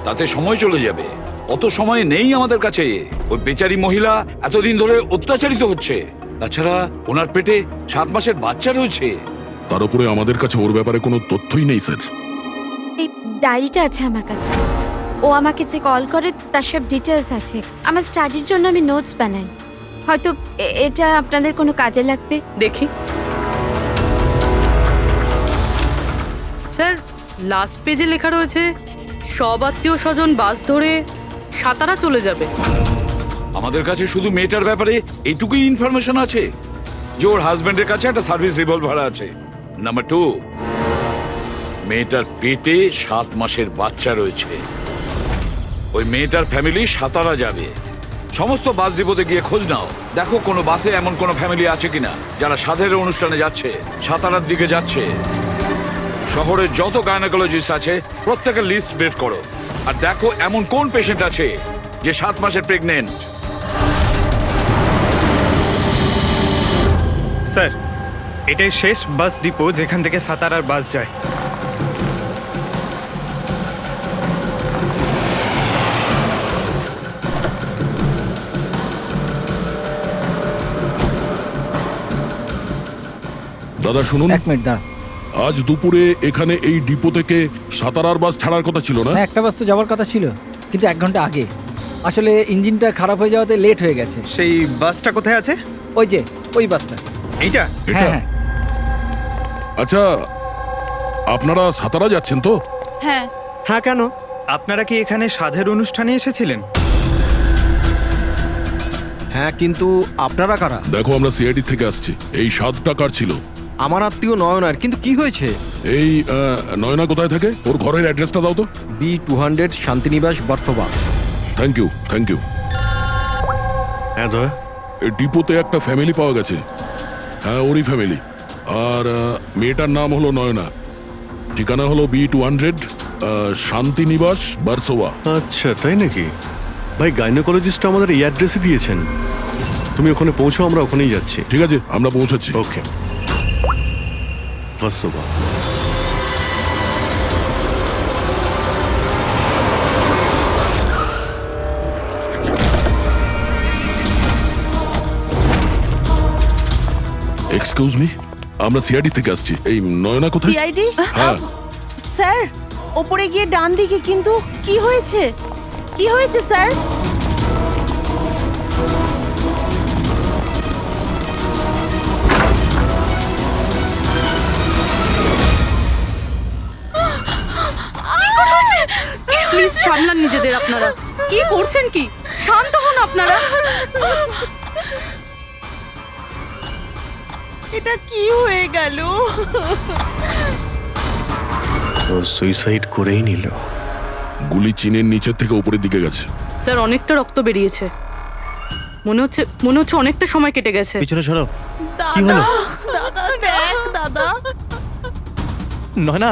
তাতে সময় চলে যাবে। অত সময় নেই আমাদের কাছে। ওই বেচারি মহিলা এতদিন ধরে অত্যাচারিত হচ্ছে। তাছাড়া ওনার পেটে 7 মাসের বাচ্চা রয়েছে। তার উপরে আমাদের কাছে ওর ব্যাপারে কোনো তথ্যই নেই স্যার। এই ডায়েরিটা আছে আমার কাছে। ও আমাকে যে কল করে তার সব ডিটেলস আছে। আমার স্টাডির জন্য আমি নোটস বানাই। হয়তো এটা আপনাদের কোনো কাজে লাগবে। দেখি স্যার, লাস্ট পেজে লেখা রয়েছে সব আত্মীয় স্বজন বাস ধরে সাতারা চলে যাবে। আমাদের কাছে শুধু মেয়েটার ব্যাপারে এইটুকুই ইনফরমেশন আছে যে ওর হাজবেন্ডের কাছে একটা সার্ভিস রিভলভার আছে। নাম্বার 2, মেয়েটার পেটে 7 মাসের বাচ্চা রয়েছে। ওই মেয়েটার ফ্যামিলি সাতারা যাবে। সমস্ত বাস ডিপোতে গিয়ে খোঁজ নাও, দেখো কোনো বাসে এমন কোনো ফ্যামিলি আছে কিনা যারা সাধের অনুষ্ঠানে যাচ্ছে, সাতারার দিকে যাচ্ছে। শহরের যত গাইনোকোলজিস্ট আছে প্রত্যেকের লিস্ট বের করো, আর দেখো এমন কোন পেশেন্ট আছে যে 7 মাসের প্রেগনেন্ট। স্যার, এটাই শেষ বাস ডিপো যেখান থেকে সাতারার বাস যায়। দাদা শুনুন, এক মিনিট দাঁড়া। আজ দুপুরে এখানে এই ডিপো থেকে সাতারার বাস ছাড়ার কথা ছিল না? হ্যাঁ, একটা বাস তো যাওয়ার কথা ছিল, কিন্তু 1 ঘন্টা আগে। আসলে ইঞ্জিনটা খারাপ হয়ে যাওয়াতে লেট হয়ে গেছে। সেই বাসটা কোথায় আছে? ওই যে ওই বাসটা। এইটা? এটা? হ্যাঁ হ্যাঁ। আচ্ছা, আপনারা সাতারা যাচ্ছেন তো? হ্যাঁ। হ্যাঁ, কেন? আপনারা কি এখানে সাধের অনুষ্ঠানে এসেছিলেন? হ্যাঁ, কিন্তু আপনারা কারা? দেখো, আমরা সিআইডি থেকে আসছি। এই 7 টাকার ছিল। আমার আত্মীয় নয়নার, কিন্তু কি হয়েছে? এই নয়না কোথায় থাকে? ওর ঘরের অ্যাড্রেসটা দাও তো। B200 Shantiniwas Versova. Thank you, thank you. হ্যাঁ দয়া, এই ডিপোতে একটা ফ্যামিলি পাওয়া গেছে। হ্যাঁ, ওরই ফ্যামিলি। আর মেয়েটার নাম হলো নয়না। ঠিকানা হলো B200 শান্তিনিবাস বার্সোবা। আচ্ছা তাই নাকি? ভাই, গাইনোকোলজিস্ট আমাদের এই অ্যাড্রেসে দিয়েছেন। তুমি ওখানে পৌঁছো, আমরা ওখানেই যাচ্ছি। ঠিক আছে, আমরা পৌঁছাচ্ছি। ওকে। বাসোবা। এক্সকিউজ মি, আমরা সিআইডি থেকে আসছি। এই নয়না কোথায়? সিআইডি? হ্যাঁ। স্যার, ওপরে গিয়ে ডান দিকে। কিন্তু কি হয়েছে? কি হয়েছে স্যার? প্লিজ সামলান নিজেদের আপনারা। কি করছেন কি? শান্ত হন আপনারা। এটা কি হয়ে গেল? ও সুইসাইড করেই নিল। গুলি চিনের নিচের থেকে উপরের দিকে গেছে। স্যার, অনেকটা রক্ত বেরিয়েছে। মনে হচ্ছে অনেকটা সময় কেটে গেছে। পিছনে সরো। কি হলো? দাদা দেখ, দাদা। নয়না,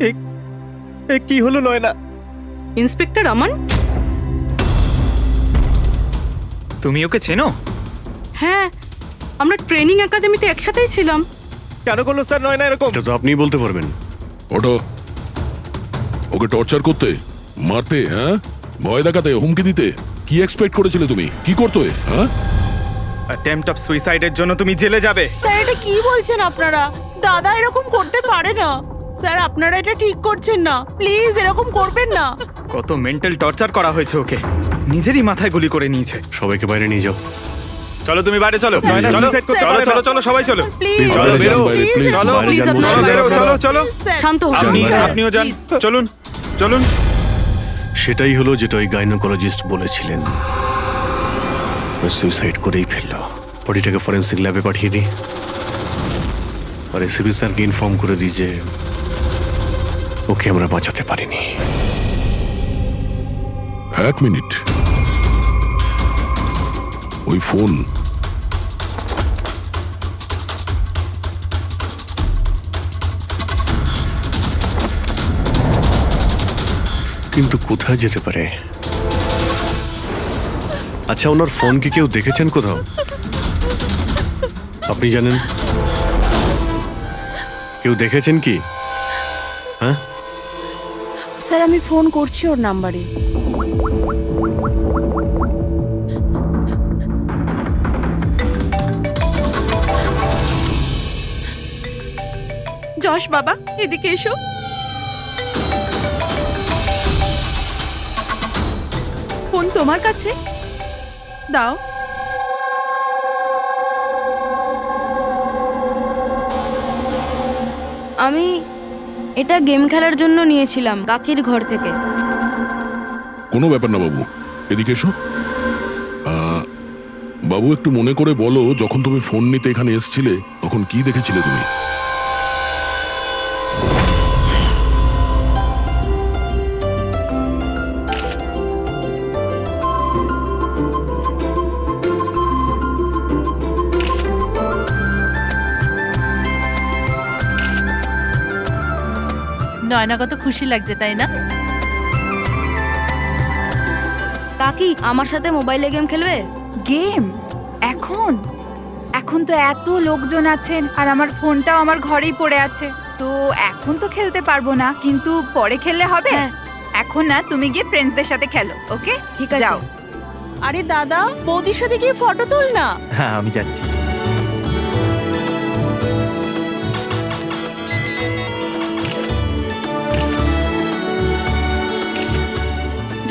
এই, কি হলো নয়না? ইন্সপেক্টর আমান? তুমি ওকে চেনো? হ্যাঁ, আমরা ট্রেনিং একাডেমিতে একসাথেই ছিলাম। কেন করলো স্যার নয়না এরকম? এটা তো আপনিই বলতে পারবেন। ওটো। ওকে টর্চার করতে, মারতে, হ্যাঁ, ভয় দেখাতে, হুমকি দিতে কি এক্সপেক্ট করেছিলে তুমি? কি করতে? হ্যাঁ, অ্যাটেম্পট অফ সুইসাইডের জন্য তুমি জেলে যাবে। স্যার, এটা কি বলছেন আপনারা? দাদা এরকম করতে পারে না। স্যার, আপনারা এটা ঠিক করছেন না। প্লিজ এরকম করবেন না। কত মেন্টাল টর্চার করা হয়েছে ওকে। নিজেরই মাথায় গুলি করে নিয়েছে। সবাইকে বাইরে নিয়ে যাও। চলো তুমি বাইরে চলো। নয়না, চলো, suicide করতে পারবে না। চলো চলো সবাই চলো। প্লিজ চলো, বাইরে বেরো। যান, বাইরে, please, চলো, বাইরে যান বলছি। চলো, বেরো, চলো চলো। শান্ত হন। আপনিও যান। Please। চলুন চলুন। সেটাই হলো যেটা ওই গাইনোকোলজিস্ট বলেছিলেন। ও সুইসাইড করেই ফেললো। বডিটাকে ফরেন্সিক ল্যাবে পাঠিয়ে দিই, আর এসিপি স্যারকে ইনফর্ম করে দিই যে ওকে আমরা বাঁচাতে পারিনি। 1 মিনিট। ওই ফোন। কিন্তু কোথায় যেতে পারে? আচ্ছা, ওনার ফোন কি কেউ দেখেছেন কোথাও? আপনি জানেন? কেউ দেখেছেন কি? হ্যাঁ স্যার আমি ফোন করছি ওর নাম্বারে। যশ বাবা এদিকে এসো। ফোন তোমার কাছে দাও। আমি এটা গেম খেলার জন্য নিয়েছিলাম কাকির ঘর থেকে। কোনো ব্যাপার না বাবু, এদিকে এসো। বাবু একটু মনে করে বলো, যখন তুমি ফোন নিতে এখানে এসেছিলে তখন কি দেখেছিলে তুমি? নয়না কত খুশি লাগছে তাই না? কাকি আমার সাথে মোবাইলে গেম খেলবে? গেম? এখন এখন তো এত লোকজন আছেন আর আমার ফোনটাও আমার ঘরেই পড়ে আছে, তো এখন তো খেলতে পারবো না, কিন্তু পরে খেললে হবে। হ্যাঁ। এখন না, তুমি গিয়ে ফ্রেন্ডসদের সাথে খেলো, ওকে? ঠিক আছে। যাও। আরে দাদা বৌদির সাথে গিয়ে ফটো তুল না। হ্যাঁ আমি যাচ্ছি।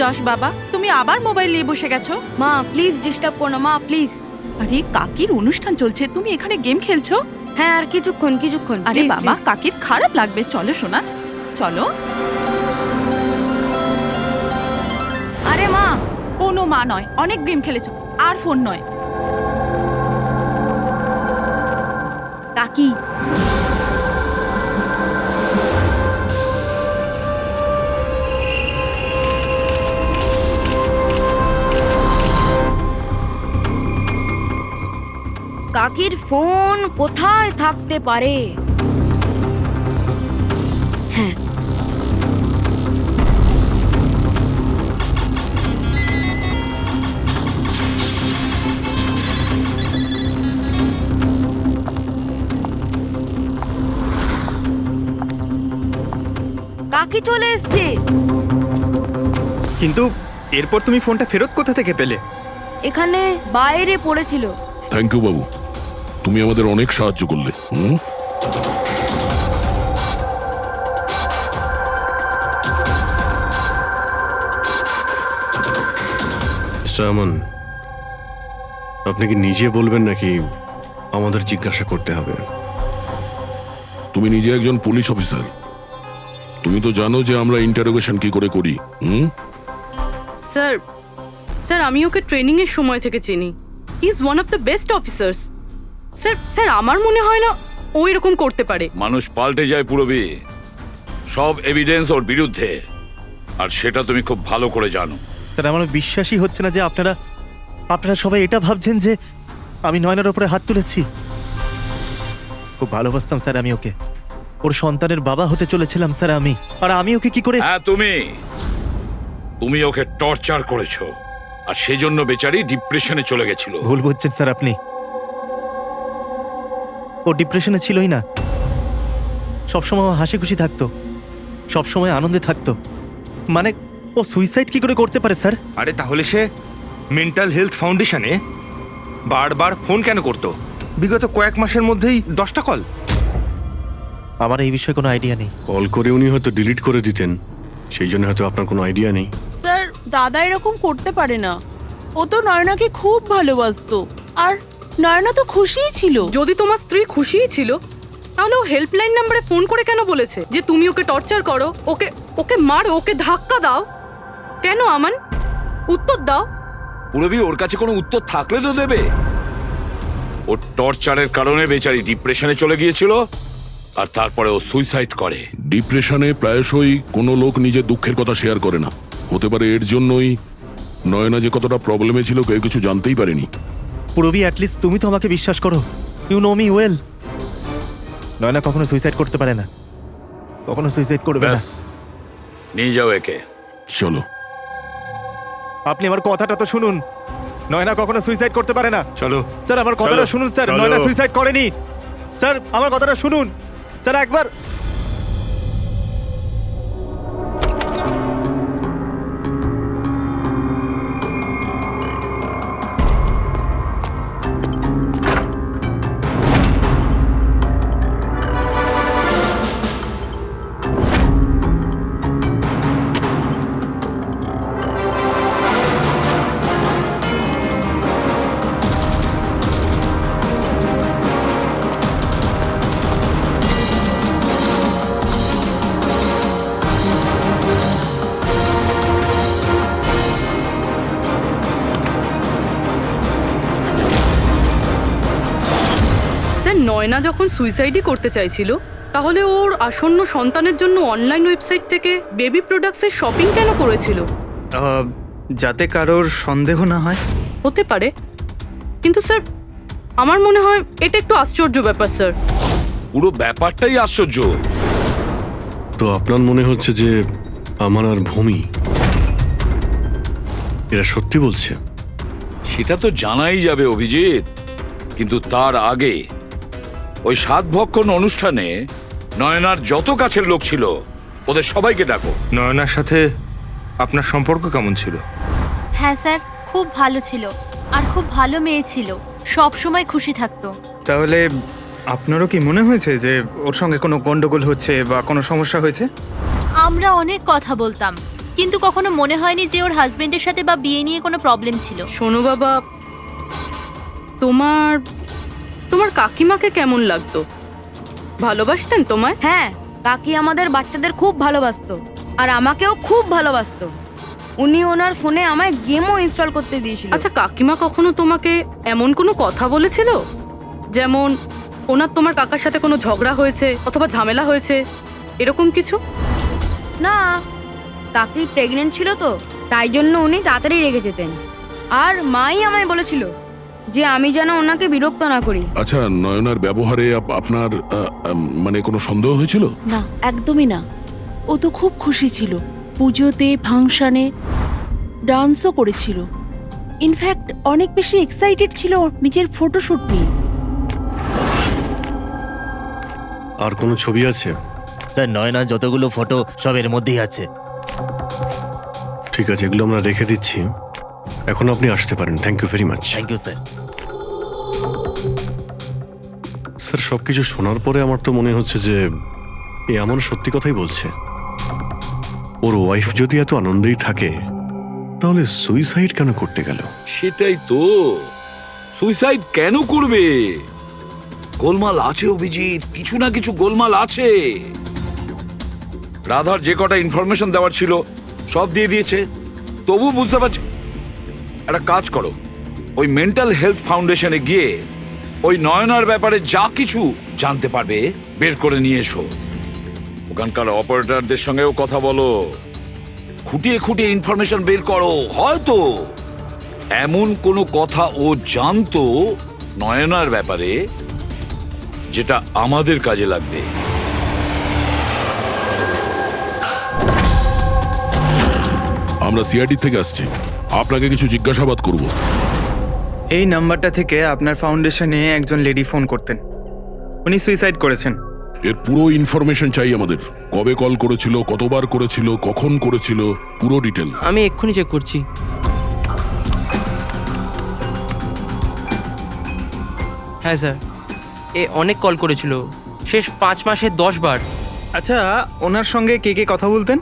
যশ বাবা তুমি আবার মোবাইল নিয়ে বসে গেছো? মা প্লিজ ডিস্টার্ব করো না মা, প্লিজ। আরে কাকির অনুষ্ঠান চলছে, তুমি এখানে গেম খেলছো? হ্যাঁ আর কিছুক্ষণ কিছুক্ষণ। আরে please, বাবা please। কাকির খারাপ লাগবে, চলো শোনা চলো। আরে মা কোনো মা নয়, অনেক গেম খেলেছো, আর ফোন নয়। কাকি কাকির ফোন কোথায় থাকতে পারে? হ্যাঁ কাকি চলে এসছে। কিন্তু এরপর তুমি ফোনটা ফেরত কোথা থেকে পেলে? এখানে বাইরে পড়েছিল। থ্যাংক ইউ বাবু, তুমি আমাদের অনেক সাহায্য করলে। মিস্টার আমান, আপনি কি নিজে বলবেন নাকি আমাদের জিজ্ঞাসা করতে হবে? তুমি নিজে একজন পুলিশ অফিসার, তুমি তো জানো যে আমরা ইন্টারোগেশন কি করে করি। স্যার স্যার আমি ওকে ট্রেনিং এর সময় থেকে চিনি। He is one of the best officers. Sir sir আমার মনে হয় না ও এরকম করতে পারে। মানুষ পাল্টে যায় পুরবি, সব এভিডেন্স ওর বিরুদ্ধে, আর সেটা তুমি খুব ভালো করে জানো। স্যার আমার বিশ্বাসই হচ্ছে না যে আপনারা সবাই এটা ভাবছেন যে আমি নয়নার ওপরে হাত তুলেছি। খুব ভালোবাসতাম স্যার আমি ওকে, ওর সন্তানের বাবা হতে চলেছিলাম স্যার আমি, আর আমি ওকে কি করে। হ্যাঁ তুমি ওকে টর্চার করেছো, আর সেই জন্য বেচারি ডিপ্রেশনে চলে গেছিল। ভুল বুঝছেন স্যার আপনি, ও ডিপ্রেশনে ছিলই না, সবসময় হাসি খুশি থাকতো, সবসময় আনন্দে থাকতো। মানে ও সুইসাইড কি করে করতে পারে স্যার? আরে তাহলে সে মেন্টাল হেলথ ফাউন্ডেশনে বারবার ফোন কেন করতো? বিগত কয়েক মাসের মধ্যেই 10টা কল। আমার এই বিষয়ে কোনো আইডিয়া নেই। কল করে উনি হয়তো ডিলিট করে দিতেন, সেই জন্য হয়তো আপনার কোনো আইডিয়া নেই। স্যার দাদা এরকম করতে পারে না, ও তো নয়নাকে খুব ভালোবাসতো, আর নয়না তো খুশিই ছিল। যদি তোমার স্ত্রী খুশিই ছিল তাহলে ও হেল্পলাইন নম্বরে ফোন করে কেন বলেছে যে তুমি ওকে টর্চার করো, ওকে ওকে মারো, ওকে ধাক্কা দাও? কেন আমান, উত্তর দাও। পুরবি ওর কাছে কোনো উত্তর থাকলে তো দেবে। ওর টর্চারের কারণে বেচারি ডিপ্রেশনে চলে গিয়েছিল, আর তারপরে ও সুইসাইড করে। ডিপ্রেশনে প্রায়শই কোনো লোক নিজের দুঃখের কথা শেয়ার করে না, হতে পারে এর জন্যই নয়না যে কতটা প্রবলেমে ছিল কেউ কিছু জানতেই পারেনি। পুরবি অ্যাটলিস্ট তুমি তো আমাকে বিশ্বাস করো, you know me well. Nayna কখনো সুইসাইড করতে পারে না, কখনো সুইসাইড করবে না। ব্যাস, নিয়ে যাও একে। চলো। আপনি আমার কথাটা তো শুনুন, নয়না কখনো সুইসাইড করতে পারে না। চলো স্যার আমার কথাটা শুনুন স্যার, চলো। নয়না সুইসাইড করেনি। স্যার আমার কথাটা শুনুন স্যার একবার। নয়না যখন সুইসাইডই করতে চাইছিল, তাহলে ওর আসন্ন সন্তানের জন্য অনলাইন ওয়েবসাইট থেকে বেবি প্রোডাক্টসের শপিং কেন করেছিল? যাতে কারোর সন্দেহ না হয়। হতে পারে, কিন্তু স্যার আমার মনে হয় এটা একটু আশ্চর্য ব্যাপার স্যার। পুরো ব্যাপারটাই আশ্চর্য। তো আপনার মনে হচ্ছে যে আমার আর ভূমি এরা সত্যি বলছে? সেটা তো জানাই যাবে অভিজিৎ, কিন্তু তার আগে ওই 7 ভক্ষণ অনুষ্ঠানে নয়নার যত কাছের লোক ছিল ওদের সবাইকে ডাকো। নয়নার সাথে আপনার সম্পর্ক কেমন ছিল? হ্যাঁ স্যার, খুব ভালো ছিল আর খুব ভালো মেয়ে ছিল, সব সময় খুশি থাকতো। তাহলে আপনারও কি মনে হয়েছে যে ওর সঙ্গে কোনো গন্ডগোল হচ্ছে বা কোনো সমস্যা হয়েছে? আমরা অনেক কথা বলতাম, কিন্তু কখনো মনে হয়নি যে ওর হাজবেন্ডের সাথে বা বিয়ে নিয়ে কোনো প্রবলেম ছিল। শোনো বাবা, তোমার তোমার কাকিমাকে কেমন লাগতো? ভালোবাসতেন তোমায়? হ্যাঁ, কাকি আমাদের বাচ্চাদের খুব ভালোবাসতো আর আমাকেও খুব ভালোবাসতো। উনি ওনার ফোনে আমায় গেমও ইনস্টল করতে দিয়েছিল। আচ্ছা, কাকিমা কখনো তোমাকে এমন কোনো কথা বলেছিল, যেমন ওনার তোমার কাকার সাথে কোনো ঝগড়া হয়েছে অথবা ঝামেলা হয়েছে, এরকম কিছু? না, কাকি প্রেগনেন্ট ছিল তো, তাই জন্য উনি তাড়াতাড়ি রেগে যেতেন। আর মাই আমায় বলেছিল যে আমি যেন ওনাকে বিরক্ত না করি। আচ্ছা, নয়নার ব্যবহারে আপনার মানে কোনো সন্দেহ হয়েছিল? না, একদমই না। ও তো খুব খুশি ছিল, পুজোতে ফাংশনে ডান্সও করেছিল। ইনফ্যাক্ট অনেক বেশি এক্সাইটেড ছিল নিজের ফটোশুট নিয়ে। আর কোনো ছবি আছে? স্যার, নয়না যতগুলো ফটো সব এর মধ্যেই আছে। ঠিক আছে, এগুলো আমরা রেখে দিচ্ছি। এখন আপনি আসতে পারেন। Thank you very much. Thank you sir. Sir, সবকিছু শোনার পরে আমার তো মনে হচ্ছে যে এ এমন সত্যি কথাই বলছে। ওর ওয়াইফ যদি এত আনন্দেই থাকে তাহলে সুইসাইড কেন করতে গেল? সেটাই তো, সুইসাইড কেন করবে? গোলমাল আছে অভিজিৎ, কিছু না কিছু গোলমাল আছে। রাধার যে কটা ইনফরমেশন দেওয়ার ছিল সব দিয়ে দিয়েছে, তবু বুঝতে পারছি। একটা কাজ করো, ওই মেন্টাল হেলথ ফাউন্ডেশনে গিয়ে ওই নয়নার ব্যাপারে যা কিছু জানতে পারবে বের করে নিয়ে এসো। ওখানকার অপারেটরদের সঙ্গেও কথা বলো, খুঁটিয়ে খুঁটিয়ে ইনফরমেশন বের করো। হয়তো এমন কোনো কথা ও জানতো নয়নার ব্যাপারে যেটা আমাদের কাজে লাগবে। আমরা সিআইডি থেকে আসছি, আপনাকে কিছু জিজ্ঞাসাবাদ করব। এই নাম্বারটা থেকে আপনার ফাউন্ডেশনে একজন লেডি ফোন করতেন, উনি সুইসাইড করেছেন। এর পুরো ইনফরমেশন চাই আমাদের। কবে কল করেছিল, কতবার করেছিল, কখন করেছিল, পুরো ডিটেল। আমি এক্ষুনি চেক করছি। হ্যাঁ স্যার, এ অনেক কল করেছিল, শেষ 5 মাসে 10 বার। আচ্ছা, ওনার সঙ্গে কে কে কথা বলতেন?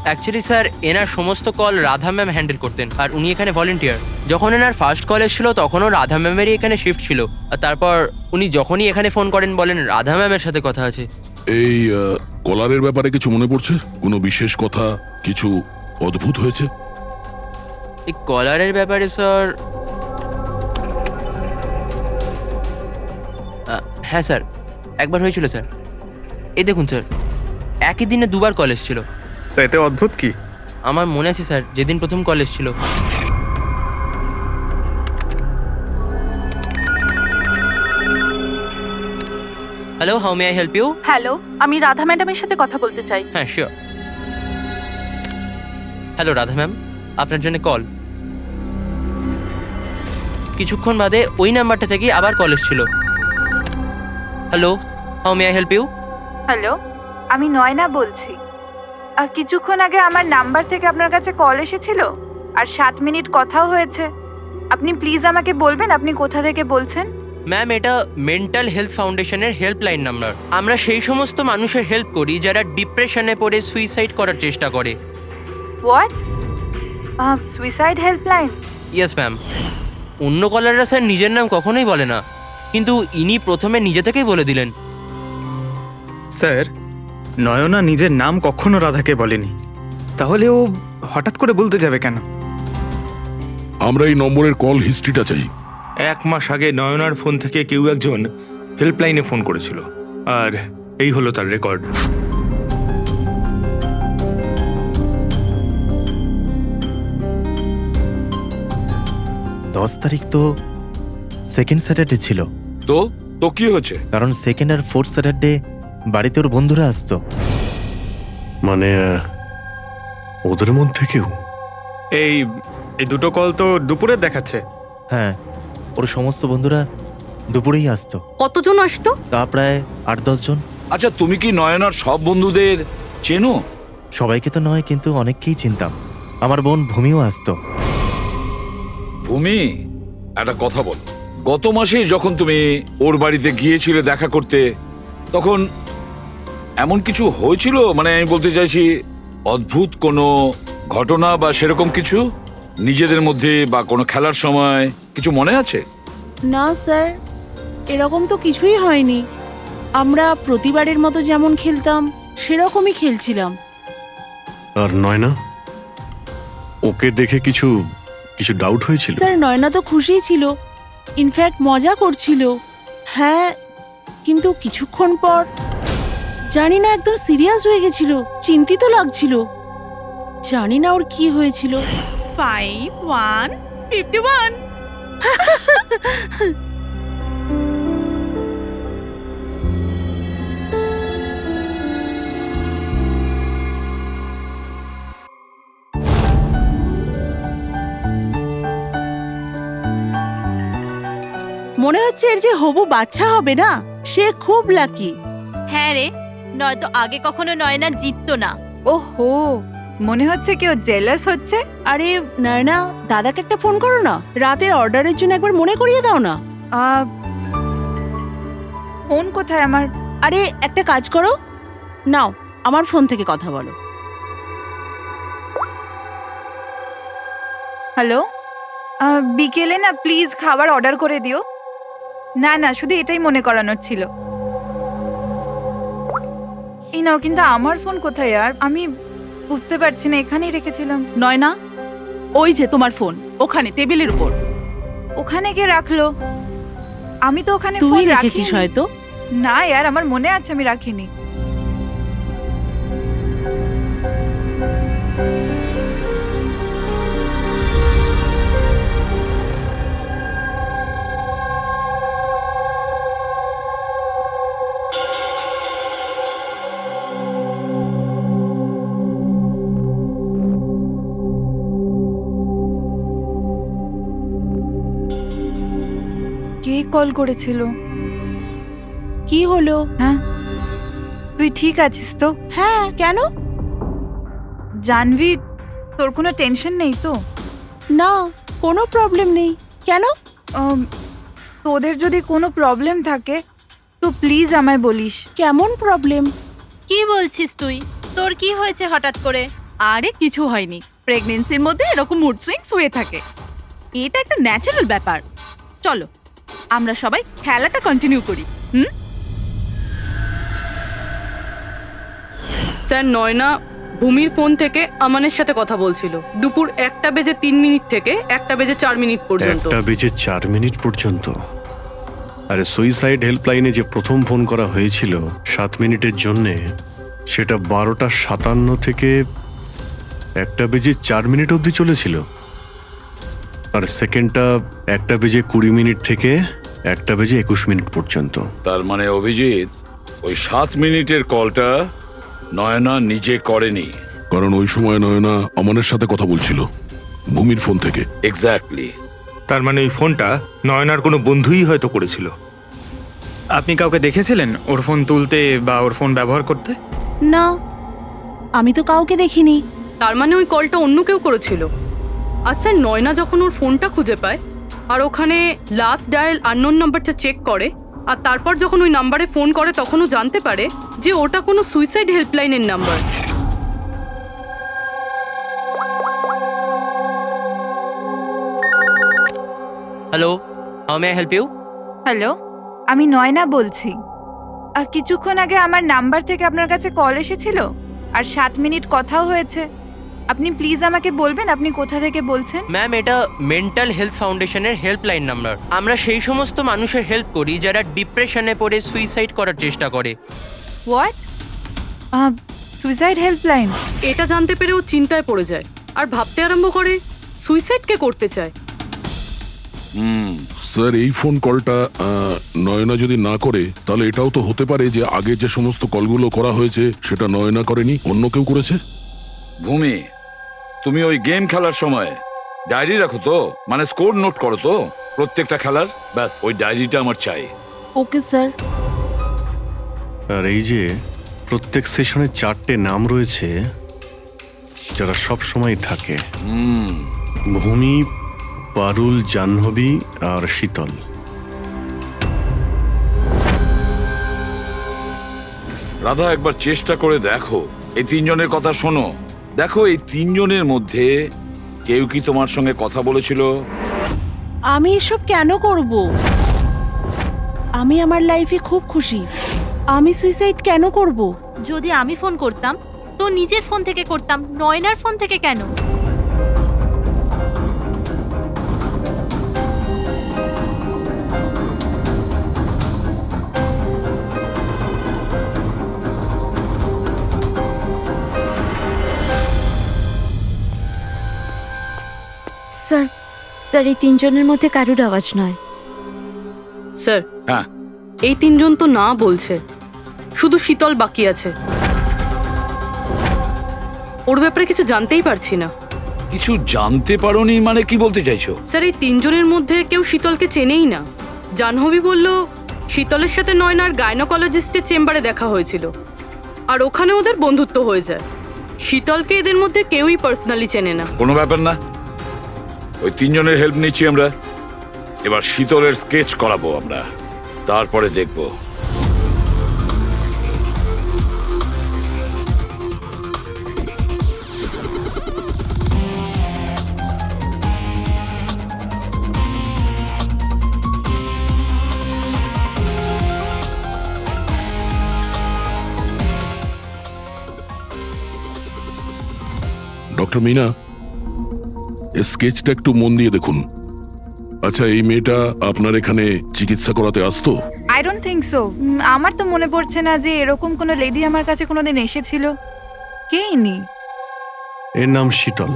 অ্যাকচুয়ালি স্যার, এনার সমস্ত কল রাধা ম্যাম হ্যান্ডেল করতেন, আর উনি এখানে ভলেন্টিয়ার। যখন এনার ফার্স্ট কল এসেছিল তখনও রাধা ম্যামেরই এখানে শিফট ছিল, আর তারপর উনি যখনই এখানে ফোন করেন বলেন রাধা ম্যামের সাথে কথা আছে। এই কলারের ব্যাপারে কিছু মনে পড়ছে? কোনো বিশেষ কথা, কিছু অদ্ভুত হয়েছে? এই কলারের ব্যাপারে স্যার, হ্যাঁ স্যার, একবার হয়েছিল স্যার। এই দেখুন স্যার, একই দিনে 2 বার কল এসেছিল। তো এতে অদ্ভুত কি? আমার মনে আছে স্যার, যেদিন প্রথম কল এসেছিল। Hello, how may I help you? Hello, আমি রাধা ম্যাডামের সাথে কথা বলতে চাই। হ্যাঁ, শিওর। হ্যালো রাধা ম্যাম, আপনার জন্য কল। কিছুক্ষণ বাদে ওই নাম্বারটা থেকে আবার কল এসেছিল। Hello, how may I help you? Hello, আমি নয়না বলছি। আর কিছুক্ষণ আগে আমার নাম্বার থেকে আপনার কাছে কল এসেছিল আর 7 মিনিট কথাও হয়েছে। আপনি প্লিজ আমাকে বলবেন আপনি কোথা থেকে বলছেন? ম্যাম, এটা মেন্টাল হেলথ ফাউন্ডেশনের হেল্পলাইন নাম্বার। আমরা সেই সমস্ত মানুষের হেল্প করি যারা ডিপ্রেশনে পড়ে সুইসাইড করার চেষ্টা করে। What? Suicide helpline? Yes ma'am. অন্য কলাররা স্যার নিজের নাম কখনোই বলে না, কিন্তু ইনি প্রথমে নিজে থেকেই বলে দিলেন। স্যার, নয়না নিজের নাম কখনো রাধাকে বলেনি, তাহলে ও হঠাৎ করে বলতে যাবে কেন? আমরা এই নম্বরের কল হিস্ট্রিটা চাই। 1 মাস আগে নয়নার ফোন থেকে কেউ একজন হেল্পলাইনে ফোন করেছিল, আর এই হলো তার রেকর্ড। দশ তারিখ তো সেকেন্ড স্যাটারডে ছিল, তো তো কি হয়েছে? কারণ সেকেন্ড আর ফোর্থ স্যাটারডে বাড়িতে ওর বন্ধুরা আসতো। মানে ওদের মধ্যে কেউ? এই এই দুটো কল তো দুপুরে দেখাচ্ছে। হ্যাঁ, ওর সমস্ত বন্ধুরা দুপুরেই আসতো। কতজন আসতো? তা প্রায় 8-10 জন। আচ্ছা, তুমি কি নয়নার সব বন্ধুদের চেনো? সবাইকে তো নয়, কিন্তু অনেককেই চিনতাম। আমার বোন ভূমিও আসতো। ভূমি, একটা কথা বল। গত মাসে যখন তুমি ওর বাড়িতে গিয়েছিলে দেখা করতে, তখন এমন কিছু হয়েছিল? মানে আমি বলতে চাইছি, অদ্ভুত কোনো ঘটনা বা সেরকম কিছু নিজেদের মধ্যে, বা কোনো খেলার সময় কিছু মনে আছে? না স্যার, এরকম তো কিছুই হয়নি। আমরা প্রতিবারের মতো যেমন খেলতাম সেরকমই খেলছিলাম। আর নয়না, ওকে দেখে কিছু কিছু ডাউট হয়েছিল? স্যার, নয়না তো খুশিই ছিল, ইনফ্যাক্ট মজা করছিল। হ্যাঁ, কিন্তু কিছুক্ষণ পর জানি না একদম সিরিয়াস হয়ে গেছিল, চিন্তিত লাগছিল। জানি না ওর কি হয়েছিল। 5151 মনে হচ্ছে এর যে হবু বাচ্চা হবে না, সে খুব লাকি। হ্যাঁ রে, নয়তো আগে কখনো নয়না জিততো না। ওহো, মনে হচ্ছে কেউ জেলাস হচ্ছে। আরে নয়না, দাদাকে একটা ফোন করো না, রাতের অর্ডারের জন্য একবার মনে করিয়ে দাও না। ফোন কোথায় আমার? আরে একটা কাজ করো, নাও আমার ফোন থেকে কথা বলো। হ্যালো, বিকেলে না প্লিজ খাবার অর্ডার করে দিও। না না, শুধু এটাই মনে করানোর ছিল। এই নাও, কিন্তু আমার ফোন কোথায়? আর আমি বুঝতে পারছি না, এখানেই রেখেছিলাম। নয়না, ওই যে তোমার ফোন ওখানে টেবিলের উপর। ওখানে কে রাখলো? আমি তো ওখানে তুই ফোন রেখেছিস রাখিনি। হয়তো। না यार, আমার মনে আছে আমি রাখিনি। কে কল করেছিল? কি হলো? হ্যাঁ, তুই ঠিক আছিস তো? হ্যাঁ, কেন? জানভি, তোর কোনো টেনশন নেই তো? না, কোনো প্রবলেম নেই। কেন? তোদের যদি কোনো প্রবলেম থাকে তো প্লিজ আমায় বলিস। কেমন প্রবলেম? কি বলছিস তুই? তোর কি হয়েছে হঠাৎ করে? আরে কিছু হয়নি, প্রেগন্যান্সির মধ্যে এরকম মুড সুইংস হয়ে থাকে, এটা একটা ন্যাচারাল ব্যাপার। চলো আমরা সবাই খেলাটা কন্টিনিউ করি। স্যার, নয়না ভূমির ফোন থেকে আমানের সাথে কথা বলছিল দুপুর 1:03 থেকে 1:04 পর্যন্ত। 1:04 পর্যন্ত? আরে সুইসাইড হেল্পলাইনে যে প্রথম ফোন করা হয়েছিল 7 মিনিটের জন্যে, সেটা 12:57 থেকে 1:04 অবধি চলেছিল। আর সেকেন্ডটা 1:20 থেকে 1:21 পর্যন্ত। তার মানে অভিজিৎ, ওই 7 মিনিটের কলটা নয়না নিজে করেনি। কারণ ওই সময় নয়না আমানের সাথে কথা বলছিল ভূমির ফোন থেকে। এক্স্যাক্টলি। তার মানে ওই ফোনটা নয়নার কোনো বন্ধুই হয়তো করেছিল। আপনি কাউকে দেখেছিলেন ওর ফোন তুলতে বা ওর ফোন ব্যবহার করতে? না, আমি তো কাউকে দেখিনি। তার মানে ওই কলটা অন্য কেউ করেছিল। আর স্যার, নয়না যখন ওর ফোনটা খুঁজে পায় আর ওখানে লাস্ট ডায়াল আননোন নাম্বারটা চেক করে, আর তারপর যখন ওই নাম্বারে ফোন করে, তখন ও জানতে পারে যে ওটা কোনো সুইসাইড হেল্পলাইনের number. Hello, how may I help you? Hello, আমি নয়না বলছি। কিছুক্ষণ আগে আমার নাম্বার থেকে আপনার কাছে কল এসেছিল, আর 7 মিনিট কথাও হয়েছে। আপনি প্লিজ আমাকে বলবেন আপনি কোথা থেকে বলছেন? ম্যাম, এটা মেন্টাল হেলথ ফাউন্ডেশনের হেল্পলাইন নাম্বার। আমরা সেই সমস্ত মানুষের হেল্প করি যারা ডিপ্রেশনে পড়ে সুইসাইড করার চেষ্টা করে। হোয়াট? Suicide helpline? এটা জানতে পেরে ও চিন্তায় পড়ে যায় আর ভাবতে আরম্ভ করে সুইসাইড কে করতে চায়। স্যার এই ফোন কলটা নয়না যদি না করে তাহলে এটাও তো হতে পারে যে আগে যে সমস্ত কলগুলো করা হয়েছে সেটা নয়না করেনি, অন্য কেউ করেছে। ভূমি, তুমি ওই গেম খেলার সময় ডায়েরি রাখো তো, মানে স্কোর নোট করো তো প্রত্যেকটা খেলার? ব্যাস ওই ডায়েরিটা আমার চাই। Okay sir. আর এই যে প্রত্যেক সেশনে 4টে নাম রয়েছে যারা সব সময় থাকে, ভূমি, পারুল, জাহ্নবী আর শীতল। রাধা, একবার চেষ্টা করে দেখো, এই তিনজনের কথা শোনো। দেখো এই তিনজনের মধ্যে কেউ কি তোমার সঙ্গে কথা বলেছিল? আমি এসব কেন করব? আমি আমার লাইফে খুব খুশি। আমি সুইসাইড কেন করব? যদি আমি ফোন করতাম তো নিজের ফোন থেকে করতাম, নয়নার ফোন থেকে কেন? স্যার, স্যার এই তিনজনের মধ্যে কারুর আওয়াজ নয়। স্যার, হ্যাঁ, এই তিনজন তো না বলছে, শুধু শীতল বাকি আছে। ওর ব্যাপারে কিছু জানতেই পারছি না। কিছু জানতে পারোনি মানে কি বলতে চাইছো? স্যার, এই তিনজনের মধ্যে কেউ শীতলকে চেনেই না। জাহ্নবী বলল শীতলের সাথে নয়নার গাইনোকোলজিস্টের চেম্বারে দেখা হয়েছিল আর ওখানে ওদের বন্ধুত্ব হয়ে যায়। শীতলকে এদের মধ্যে কেউই পার্সোনালি চেনে না। কোনো ব্যাপার না, ওই তিনজনের হেল্প নিচ্ছি আমরা। এবার শীতলের স্কেচ করাবো আমরা, তারপরে দেখবো। ডক্টর মিনা, এই স্কেচটা একটু মন দিয়ে দেখুন। আচ্ছা, এই মেয়েটা আপনার এখানে চিকিৎসা করাতে আসতো? I don't think so. আমার তো মনে পড়ছে না যে এরকম কোনো লেডি আমার কাছে কোনোদিন এসেছিল। কে ইনি? এর নাম শীতল।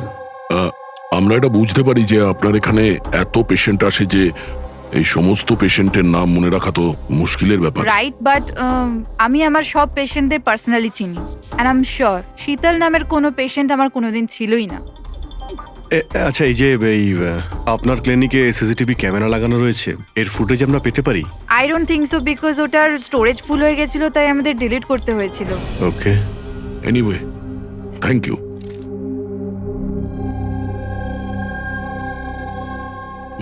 আমরা এটা বুঝতে পারি যে আপনার এখানে এত পেশেন্ট আসে যে এই সমস্ত পেশেন্টের নাম মনে রাখা তো মুশকিলের ব্যাপার। রাইট, বাট আমি আমার সব পেশেন্টদের পার্সোনালি চিনি অ্যান্ড আই এম শিওর শীতল নামের কোনো পেশেন্ট আমার কোনোদিন ছিলই না। আচ্ছা, এই যে আপনার ক্লিনিকে সিসিটিভি ক্যামেরা লাগানো রয়েছে, এর ফুটেজ আমরা পেতে পারি? I don't think so, because ওটার স্টোরেজ ফুল হয়ে গেছিল, তাই আমাদের ডিলিট করতে হয়েছিল। ওকে, এনিওয়ে, থ্যাংক ইউ।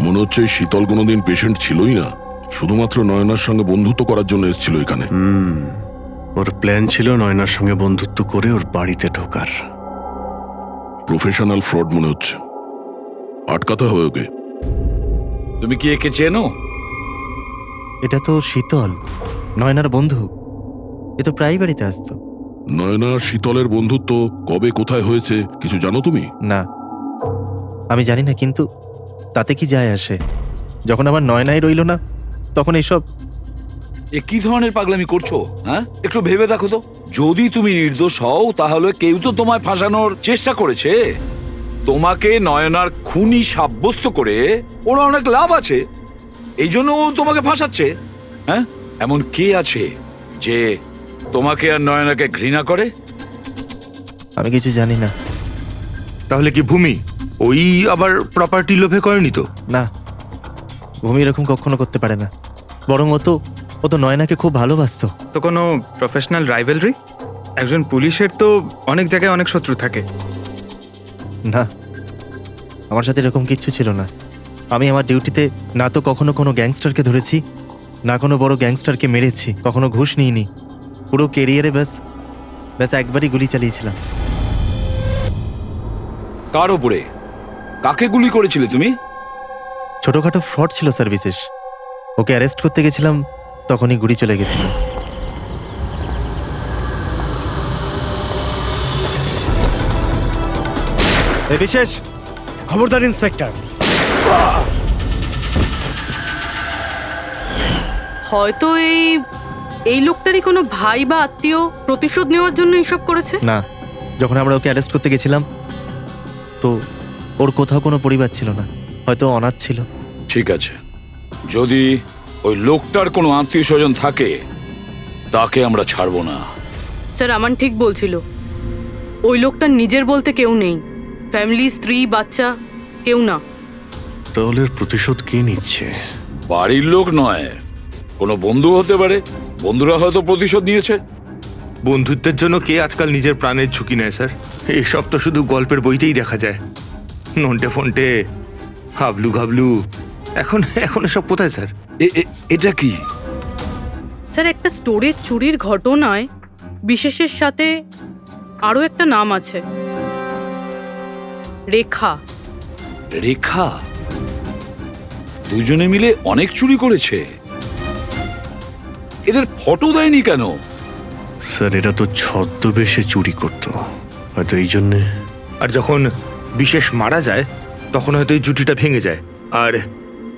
মনে হচ্ছে এই শীতল কোনোদিন পেশেন্ট ছিলই না, শুধুমাত্র নয়নার সঙ্গে বন্ধুত্ব করার জন্য এসেছিল এখানে। ওর প্ল্যান ছিল নয়নার সঙ্গে বন্ধুত্ব করে ওর বাড়িতে ঢোকার। প্রফেশনাল ফ্রড মনে হচ্ছে, আটকাতে হবে ওকে। তুমি কি একে চেনো? এটা তো শীতল, নয়নার বন্ধু। এ তো প্রায় বাড়িতে আসতো। নয়না শীতলের বন্ধুত্ব কবে কোথায় হয়েছে কিছু জানো তুমি? না, আমি জানি না, কিন্তু তাতে কি যায় আসে? যখন আমার নয়নাই রইল না তখন এইসব। এ কি ধরনের পাগলামি করছো? হ্যাঁ, একটু ভেবে দেখো তো। যদি তুমি নির্দোষ হও তাহলে কেউ তো তোমায় ফাঁসানোর চেষ্টা করেছে। তোমাকে নয়নার খুনি সাব্যস্ত করে ওর অনেক লাভ আছে, এই জন্য ও তোমাকে ফাঁসাচ্ছে। হ্যাঁ, এমন কে আছে যে তোমাকে আর নয়নাকে ঘৃণা করে? আমি কিছু জানি না। তাহলে কি ভূমি ওই আবার প্রপার্টি লোভে করেনি তো? না, ভূমি এরকম কখনো করতে পারে না। বরং ও তো নয়নাকে খুব ভালোবাসতো। তো কোনো প্রফেশনাল রাইভেলরি? একজন পুলিশের তো অনেক জায়গায় অনেক শত্রু থাকে। না, আমার সাথে এরকম কিচ্ছু ছিল না। আমি আমার ডিউটিতে না তো কখনো কোনো গ্যাংস্টারকে ধরেছি, না কোনো বড় গ্যাংস্টারকে মেরেছি, কখনো ঘুষ নিইনি। পুরো কেরিয়ারে ব্যাস একবারই গুলি চালিয়েছিলাম। কার উপরে? কাকে গুলি করেছিলে তুমি? ছোটখাটো ফ্রড ছিল স্যার, বিশেষ। ওকে অ্যারেস্ট করতে গেছিলাম, তখনই গুলি চলে গেছিল। এ বিশেষ খবরদার ইন্সপেক্টর। হয়তো এই লোকটারই কোনো ভাই বা আত্মীয় প্রতিশোধ নেওয়ার জন্য এসব করেছে। না, যখন আমরা ওকে অ্যারেস্ট করতে গেছিলাম তো ওর কোথাও কোনো পরিবার ছিল না, হয়তো অনাথ ছিল। ঠিক আছে, যদি ওই লোকটার কোনো আত্মীয় স্বজন থাকে তাকে আমরা ছাড়বো না। স্যার আমান ঠিক বলছিল, ওই লোকটার নিজের বলতে কেউ নেই, ফ্যামিলি, স্ত্রী, বাচ্চা কেউ না। তাহলে এর প্রতিশোধ কে নিচ্ছে? বাড়ির লোক নয়, কোনো বন্ধু হতে পারে। বন্ধুরা হয়তো প্রতিশোধ নিয়েছে। বন্ধুত্বের জন্য কে আজকাল নিজের প্রাণের ঝুঁকি নেয় স্যার? এইসব তো শুধু গল্পের বইতেই দেখা যায়। নন্টে ফন্টে, হাবলু ঘাবলু, এখন এখন এসব কোথায় স্যার? এটা কি স্যার একটা স্টোরের চুরির ঘটনায় বিশেষের সাথে আরও একটা নাম আছে, রেখা। রেখা? দুজনে মিলে অনেক চুরি করেছে। এদের ফটো দেয়নি কেন? স্যার এরা তো ছদ্মবেশে চুরি করতো, হয়তো এই জন্যে। আর যখন বিশেষ মারা যায় তখন হয়তো এই জুটিটা ভেঙে যায় আর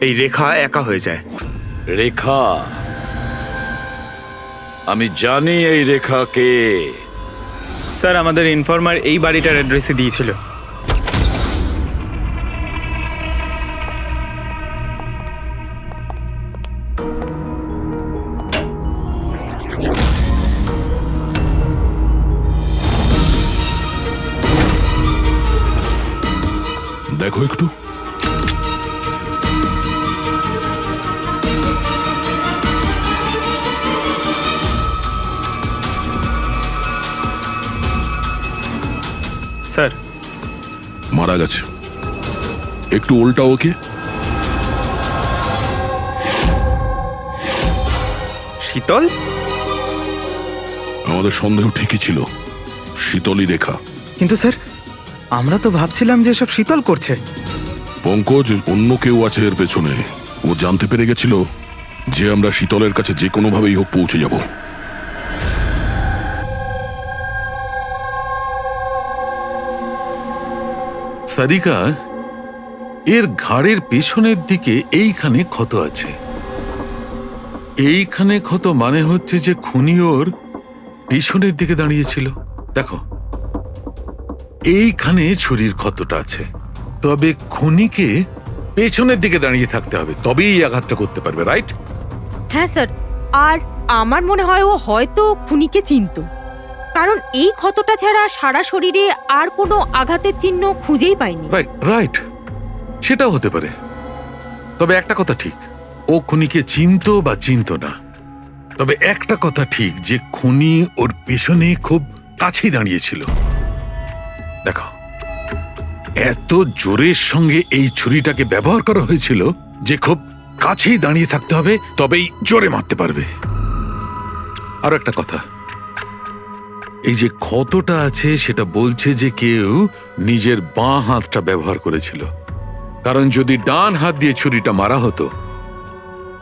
এই রেখা একা হয়ে যায়। রেখা? আমি জানি এই রেখা কে। স্যার আমাদের ইনফর্মার এই বাড়িটার অ্যাড্রেসে দিয়েছিল। দেখো একটু। স্যার মারা গেছে। একটু উল্টা ওকে। শীতল? আমাদের সন্দেহ ঠিকই ছিল, শীতলই রেখা। কিন্তু স্যার আমরা তো ভাবছিলাম যে সব শীতল করছে। পঙ্কজ, অন্য কেউ আছে এর পেছনে। ও জানতে পেরে গেছিল যে আমরা শীতলের কাছে যে কোনো ভাবেই হোক পৌঁছে যাব। সারিকা, এর ঘাড়ের পেছনের দিকে এইখানে ক্ষত আছে। এইখানে ক্ষত মানে হচ্ছে যে খুনি ওর পেছনের দিকে দাঁড়িয়েছিল। দেখো, এইখানে ছুরির ক্ষতটা আছে। তবে খুনিকে পেছনের দিকে দাঁড়িয়ে থাকতে হবে, তবেই এই আঘাতটা করতে পারবে, রাইট? হ্যাঁ স্যার, আর আমার মনে হয় ও হয়তো খুনিকে চিনতো, কারণ এই ক্ষতটা ছাড়া সারা শরীরে আর কোনো আঘাতের চিহ্ন খুঁজেই পাইনি। রাইট রাইট, সেটাও হতে পারে। তবে একটা কথা ঠিক, ও খুনিকে চিনতো বা চিনতো না, তবে একটা কথা ঠিক যে খুনি ওর পেছনে খুব কাছেই দাঁড়িয়েছিল। দেখো, এত জোরের সঙ্গে এই ছুরিটাকে ব্যবহার করা হয়েছিল যে খুব কাছেই দাঁড়িয়ে থাকতে হবে, তবেই জোরে মারতে পারবে। আর একটা কথা, এই যে ক্ষতটা আছে সেটা বলছে যে কেউ নিজের বাঁ হাতটা ব্যবহার করেছিল, কারণ যদি ডান হাত দিয়ে ছুরিটা মারা হতো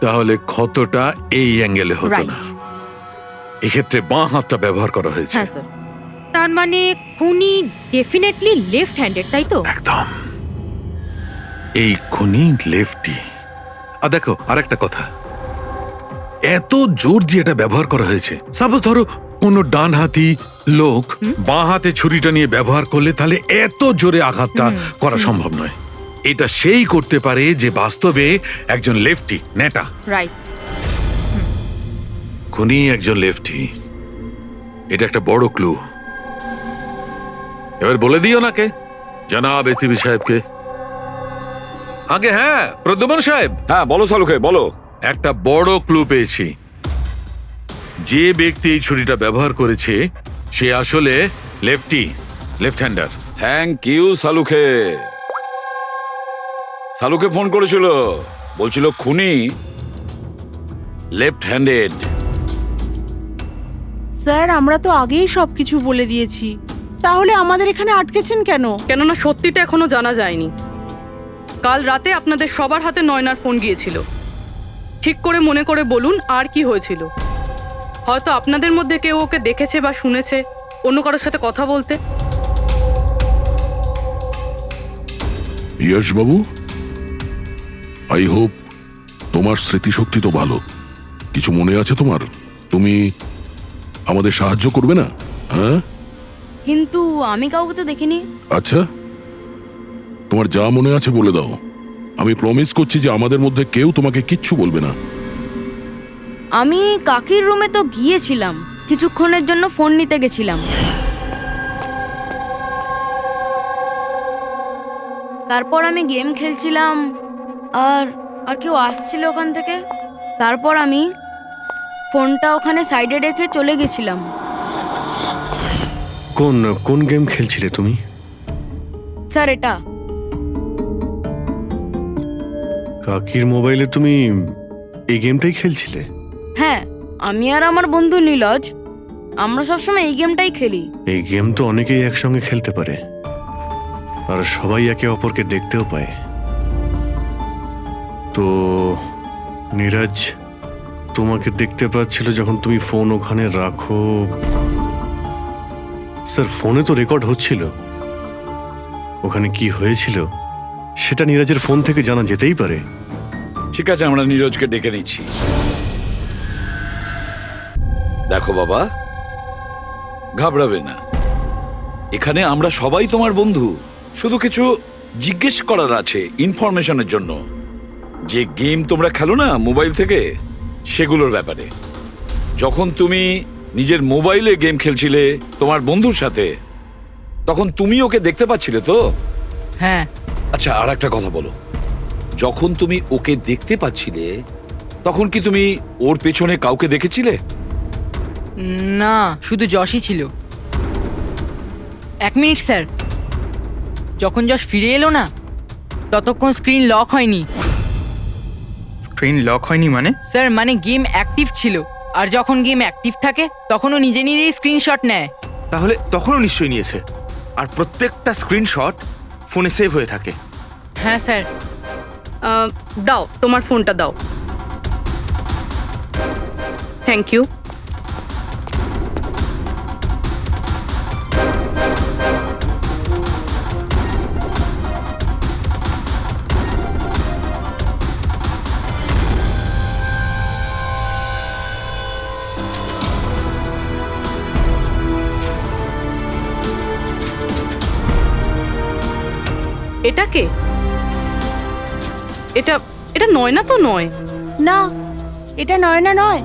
তাহলে ক্ষতটা এই অ্যাঙ্গেলে হতো না। এক্ষেত্রে বাঁ হাতটা ব্যবহার করা হয়েছে। হ্যাঁ স্যার, তার মানে খুনি ডেফিনেটলি লেফট হ্যান্ডেড, তাই তো? একদম, এই খুনি লেফটি। আর দেখো, আরেকটা কথা, এত জোর দিয়ে এটা ব্যবহার করা হয়েছে। সাপোজ ধরো কোনো ডান হাতি লোক বাঁ হাতে ছুরিটা নিয়ে ব্যবহার করলে তাহলে এত জোরে আঘাতটা করা সম্ভব নয়। এটা সেই করতে পারে যে বাস্তবে একজন লেফটি, নেটা। রাইট। খুনি একজন লেফটি, এটা একটা বড় ক্লু। এবার বলে দিও নাকে জনাব এসিপি সাহেবকে। আগে হ্যাঁ, প্রদ্যুম্ন সাহেব। হ্যাঁ বলো সালুকে, বলো। একটা বড় ক্লু পেয়েছি। যে ব্যক্তি এই ছুরিটা ব্যবহার করেছে সে আসলে lefty, left hander. Thank you সালুকে। সালুকে ফোন করেছিল, বলছিল খুনি লেফট হ্যান্ডেড। স্যার আমরা তো আগেই সবকিছু বলে দিয়েছি, তাহলে আমাদের এখানে আটকেছেন কেন? কেননা সত্যিটা এখনো জানা যায়নি। কাল রাতে আপনাদের সবার হাতে নয়নার ফোন গিয়েছিল। ঠিক করে মনে করে বলুন আর কি হয়েছিল। হয়তো আপনাদের মধ্যে কেউ ওকে দেখেছে বা শুনেছে অন্য কারোর সাথে কথা বলতে। ইয়শ বাবু, আই হোপ তোমার স্মৃতিশক্তি তো ভালো। কিছু মনে আছে তোমার? তুমি আমাদের সাহায্য করবে না? হ্যাঁ, কিন্তু আমি কাউকে তো দেখিনি। আচ্ছা, তোমার যা মনে আছে বলে দাও। আমি প্রমিস করছি যে আমাদের মধ্যে কেউ তোমাকে কিচ্ছু বলবে না। আমি কাকির রুমে তো গিয়েছিলাম, কিছুক্ষণের জন্য ফোন নিতে গেছিলাম। তারপর আমি গেম খেলছিলাম, আর আর কেউ আসছিল ওখান থেকে। তারপর আমি ফোনটা ওখানে সাইডে রেখে চলে গেছিলাম। কোন কোন গেম খেলছিলে তুমি? স্যার, এটা কাকির মোবাইলে তুমি এই গেমটাই খেলছিলে? হ্যাঁ, আমি আর আমার বন্ধু নীলজ, আমরা সবসময় এই গেমটাই খেলি। এই গেম তো অনেকেই একসঙ্গে খেলতে পারে, আর সবাই একে অপরকে দেখতেও পায়। তো নীরজ তোমাকে দেখতে পাচ্ছিল যখন তুমি ফোন ওখানে রাখো। স্যার, ফোনে তো রেকর্ড হচ্ছিল। ওখানে কি হয়েছিল সেটা নীরজের ফোন থেকে জানা যেতেই পারে। ঠিক আছে, আমরা নীরজকে ডেকে নিচ্ছি। দেখো বাবা, ঘাবড়াবে না, এখানে আমরা সবাই তোমার বন্ধু। শুধু কিছু জিজ্ঞেস করার আছে ইনফরমেশনের জন্য। যে গেম তোমরা খেলো না মোবাইল থেকে, সেগুলোর ব্যাপারে। যখন তুমি নিজের মোবাইলে গেম খেলছিলে তোমার বন্ধুর সাথে, তখন তুমি ওকে দেখতে পাচ্ছিলে তো? হ্যাঁ। আচ্ছা, আর একটা কথা বলো, যখন তুমি ওকে দেখতে পাচ্ছিলে তখন কি তুমি ওর পেছনে কাউকে দেখেছিলে? না, শুধু যশই ছিল। 1 মিনিট স্যার, যখন যশ ফিরে এলো না ততক্ষণ স্ক্রিন লক হয়নি। স্ক্রিন লক হয়নি মানে? স্যার, মানে গেম অ্যাক্টিভ ছিল, আর যখন গেম অ্যাক্টিভ থাকে তখন ও নিজে নিজেই স্ক্রিনশট নেয়। তাহলে তখনও নিশ্চয়ই নিয়েছে, আর প্রত্যেকটা স্ক্রিনশট ফোনে সেভ হয়ে থাকে। হ্যাঁ স্যার। দাও, তোমার ফোনটা দাও। Thank you. এটা কে? এটা এটা নয়না তো নয়। না, এটা নয়না নয়।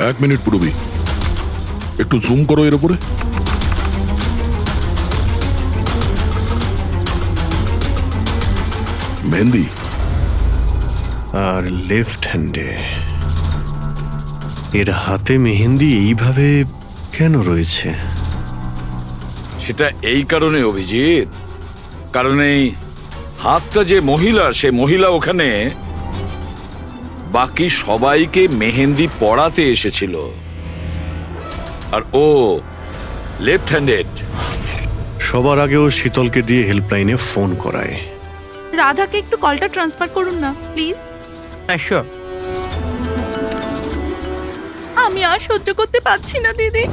এক মিনিট পুরবি, একটু জুম করো এর উপরে। মেহেন্দি আর লেফট হ্যান্ডে। এর হাতে মেহেন্দি এইভাবে কেন রয়েছে? সেটা এই কারণে অভিজিৎ, কারণ এই হাতটা যে মহিলা, সে মহিলা ওখানে বাকি সবাইকে মেহেন্দি পড়াতে এসেছিল, আর ও লেফট হ্যান্ডেড। সবার আগে ও শীতলকে দিয়ে হেল্পলাইনে ফোন করায়। রাধাকে একটু কলটা ট্রান্সফার করুন না প্লিজ। হ্যাঁ, শিওর। আমি আর সহ্য করতে পারছি না দিদি।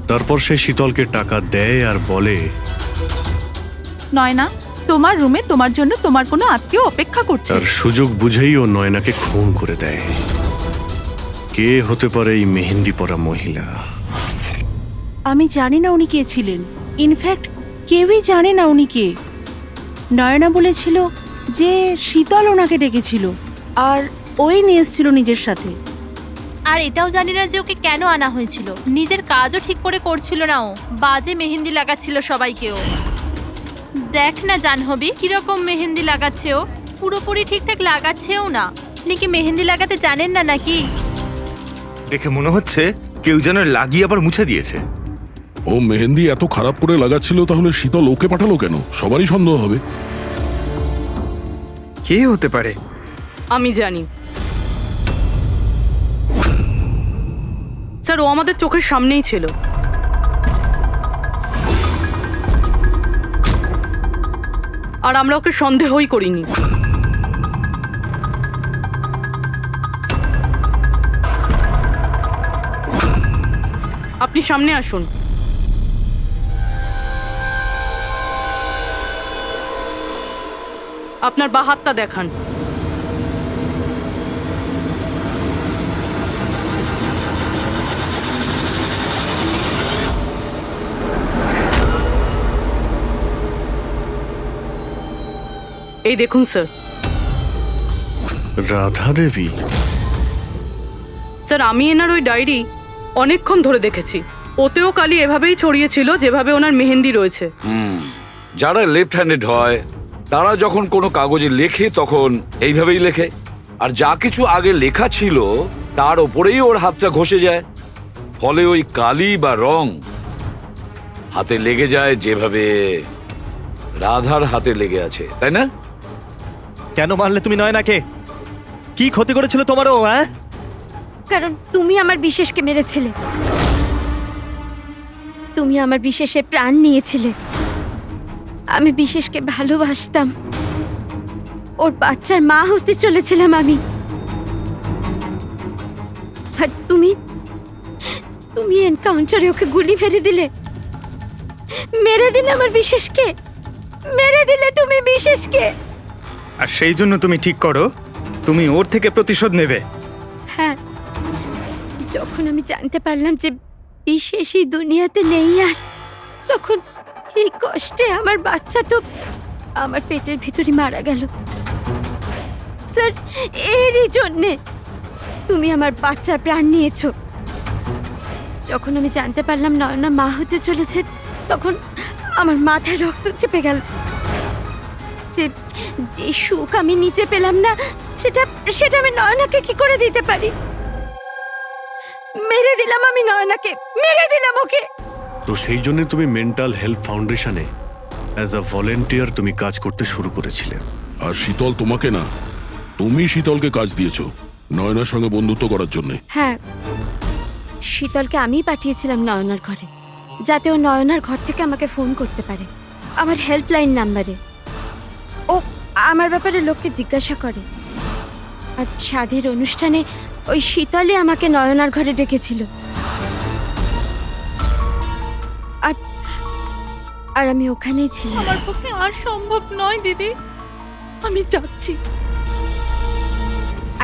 তারপর সে শীতলকে টাকা দেয় আর বলে, নয়না, তোমার রুমে তোমার জন্য তোমার কোনো আত্মীয় অপেক্ষা করছে। তার সুযোগ বুঝেই ও নয়নাকে খুন করে দেয়। কে হতে পারে এই মেহেন্দি পরা মহিলা? আমি জানি না উনি কে ছিলেন। ইনফ্যাক্ট কেউই জানে না উনি কে। নয়না বলেছিল যে শীতল ওনাকে ডেকেছিল, আর ওই নিয়ে এসেছিল নিজের সাথে। আর এটাও জানি না যে ওকে কেন আনা হয়েছিল। নিজের কাজও ঠিক করে করছিল না ও, বাজে মেহেন্দি লাগাচ্ছিল সবাইকেও। দেখ না জাহ্নবী, কিরকম মেহেন্দি লাগাচ্ছে ও, পুরোপুরি ঠিকঠাক লাগাচ্ছেও না। আপনি কি মেহেন্দি লাগাতে জানেন না নাকি? দেখে মনে হচ্ছে কেউ যেন লাগিয়ে আবার মুছে দিয়েছে। ও মেহেন্দি এত খারাপ করে লাগাচ্ছিল, তাহলে শীতল ওকে পাঠালো কেন? সবারই সন্দেহ হবে। কে হতে পারে? আমি জানি স্যার, ও আমাদের চোখের সামনেই ছিল। আর আমরা ওকে সন্দেহই করিনি। আপনি সামনে আসুন। আপনার বা হাতটা দেখান। এই দেখুন স্যার। রাধা দেবী? স্যার আমি এনার ওই ডায়েরি অনেকক্ষণ ধরে দেখেছি। ওতেও কালি এভাবেই ছড়িয়েছিল যেভাবে ওনার মেহেন্দি রয়েছে। যারা লেফট হ্যান্ডেড হয় তারা যখন কোনো কাগজে লেখে তখন এইভাবেই লেখে, আর যা কিছু আগে লেখা ছিল তার ওপরেই ওর হাতটা ঘষে যায়, ফলে ওই কালি বা রং হাতে লেগে যায় যেভাবে রাধার হাতে লেগে আছে, তাই না? কেন মারলে তুমি নয়নাকে? কি ক্ষতি করেছিল তোমারও? হ্যাঁ, কারণ তুমি আমার বিশেষকে মেরেছিলে। তুমি আমার বিশেষের প্রাণ নিয়েছিলে। আমি বিশেষকে ভালোবাসতাম। ওর বাচ্চার মা হতে চলেছিলাম আমি। আর তুমি এনকাউন্টারে ওকে গুলি মেরে দিলে। মেরে দিলে আমার বিশেষকে, মেরে দিলে তুমি বিশেষকে। আর সেই জন্য তুমি ঠিক করো তুমি ওর থেকে প্রতিশোধ নেবে। হ্যাঁ, যখন আমি জানতে পারলাম যে বিশেষ এই দুনিয়াতে নেই আর, তখন এই কষ্টে আমার বাচ্চা তো আমার পেটের ভিতরে মারা গেল। স্যার, এরই জন্যে তুমি আমার বাচ্চার প্রাণ নিয়েছো। যখন আমি জানতে পারলাম নয়না মা হতে চলেছে, তখন আমার মাথায় রক্ত চেপে গেল। যে যে সুখ আমি নিচে পেলাম না, সেটা আমি নয়নাকে কি করে দিতে পারি? মেরে দিলাম আমি নয়নাকে, মেরে দিলাম ওকে। তো সেই জন্য তুমি মেন্টাল হেলথ ফাউন্ডেশনে অ্যাজ আ ভলেন্টিয়ার তুমি কাজ করতে শুরু করেছিলে। আর শীতল তোমাকে না, তুমি শীতলকে কাজ দিয়েছো নয়নার সঙ্গে বন্ধুত্ব করার জন্য। হ্যাঁ, শীতলকে আমিই পাঠিয়েছিলাম নয়নার ঘরে, যাতে ও নয়নার ঘর থেকে আমাকে ফোন করতে পারে আমার হেল্পলাইন নাম্বারে। ও আমার ব্যাপারে লোককে জিজ্ঞাসা করে। আর সাধের অনুষ্ঠানে ওই শীতলে আমাকে নয়নার ঘরে ডেকেছিল। আর আমি ওখানেই ছিলাম। আমার পক্ষে আর সম্ভব নয় দিদি, আমি যাচ্ছি।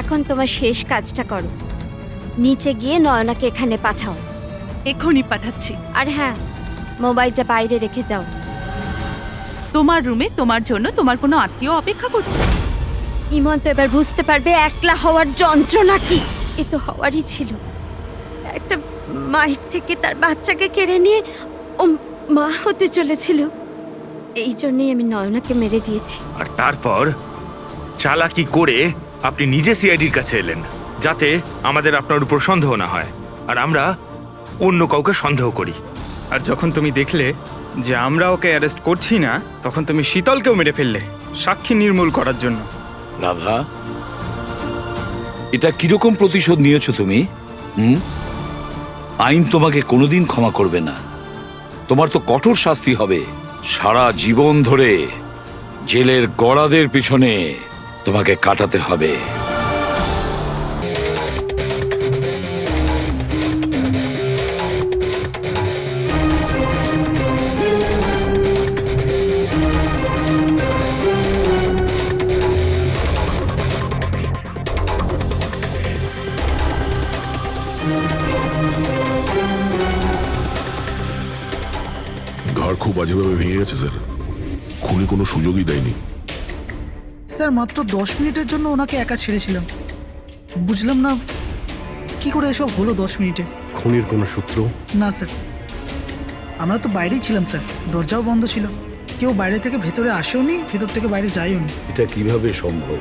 এখন তোমার শেষ কাজটা করো, নিচে গিয়ে নয়নাকে এখানে পাঠাও। এখনই পাঠাচ্ছি। আর হ্যাঁ, মোবাইলটা বাইরে রেখে যাও। তোমার রুমে তোমার জন্য তোমার কোনো আত্মীয় অপেক্ষা করছে। ইমন তো এবার বুঝতে পারবে একলা হওয়ার যন্ত্রণা কি। এ তো হওয়ারই ছিল। একটা মায়ের থেকে তার বাচ্চাকে কেড়ে নিয়ে ও মা হতে চলেছিল। এই জন্যই আমি নয়নাকে মেরে দিয়েছি। আর তারপর চালাকি করে আপনি নিজে সিআইডির কাছে এলেন, যাতে আমাদের আপনার উপর সন্দেহ না হয় আর আমরা অন্য কাউকে সন্দেহ করি। আর যখন তুমি দেখলে যে আমরা ওকে অ্যারেস্ট করছি না, তখন তুমি শীতলকেও মেরে ফেললে সাক্ষী নির্মূল করার জন্য। রাধা, এটা কিরকম প্রতিশোধ নিয়েছো তুমি? আইন তোমাকে কোনোদিন ক্ষমা করবে না। তোমার তো কঠোর শাস্তি হবে। সারা জীবন ধরে জেলের গড়াদের পিছনে তোমাকে কাটাতে হবে। ঘর খুব বাজেভাবে ভেঙে গেছে স্যার। খুনি কোনো সুযোগই দেয়নি। স্যার, মাত্র 10 মিনিটের জন্য ওনাকে একা ছেড়েছিলাম। বুঝলাম না কি করে এসব হলো 10 মিনিটে। খুনির কোনো সূত্র? না স্যার, আমরা তো বাইরেই ছিলাম স্যার, দরজাও বন্ধ ছিল। কেউ বাইরে থেকে ভেতরে আসেও নি, ভেতর থেকে বাইরে যায়ও নি। এটা কিভাবে সম্ভব?